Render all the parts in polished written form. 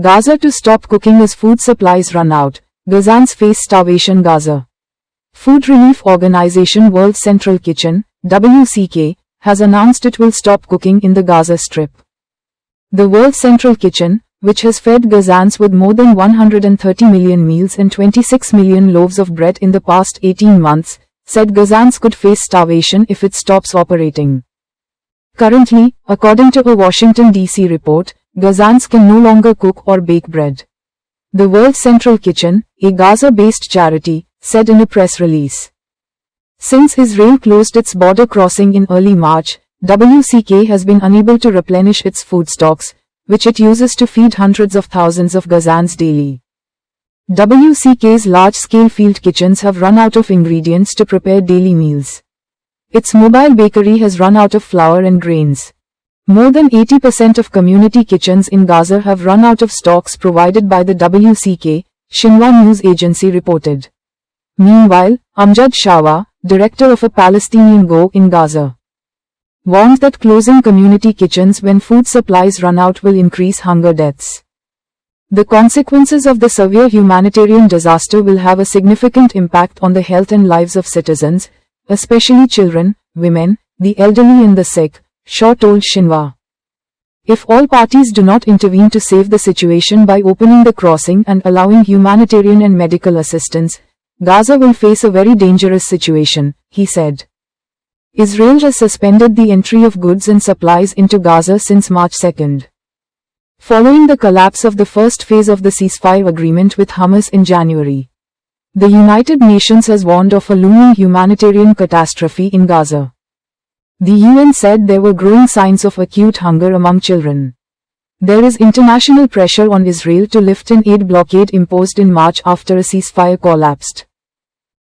Gaza to stop cooking as food supplies run out. Gazans face starvation. Gaza. Food relief organization World Central Kitchen, WCK, has announced it will stop cooking in the Gaza Strip. The World Central Kitchen, which has fed Gazans with more than 130 million meals and 26 million loaves of bread in the past 18 months, said Gazans could face starvation if it stops operating. Currently, according to a Washington, D.C. report, Gazans can no longer cook or bake bread. The World Central Kitchen, a Gaza-based charity, said in a press release. Since Israel closed its border crossing in early March, WCK has been unable to replenish its food stocks, which it uses to feed hundreds of thousands of Gazans daily. WCK's large-scale field kitchens have run out of ingredients to prepare daily meals. Its mobile bakery has run out of flour and grains. More than 80% of community kitchens in Gaza have run out of stocks provided by the WCK, Xinhua news agency reported. Meanwhile, Amjad Shawa, director of a Palestinian Go in Gaza, warned that closing community kitchens when food supplies run out will increase hunger deaths. The consequences of the severe humanitarian disaster will have a significant impact on the health and lives of citizens, especially children, women, the elderly and the sick, Shaw told Xinhua. If all parties do not intervene to save the situation by opening the crossing and allowing humanitarian and medical assistance, Gaza will face a very dangerous situation, he said. Israel has suspended the entry of goods and supplies into Gaza since March 2. Following the collapse of the first phase of the ceasefire agreement with Hamas in January. The United Nations has warned of a looming humanitarian catastrophe in Gaza. The UN said there were growing signs of acute hunger among children. There is international pressure on Israel to lift an aid blockade imposed in March after a ceasefire collapsed.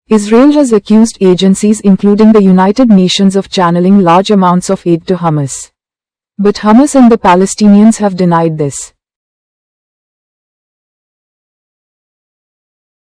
Israel has accused agencies including the United Nations of channeling large amounts of aid to Hamas. But Hamas and the Palestinians have denied this.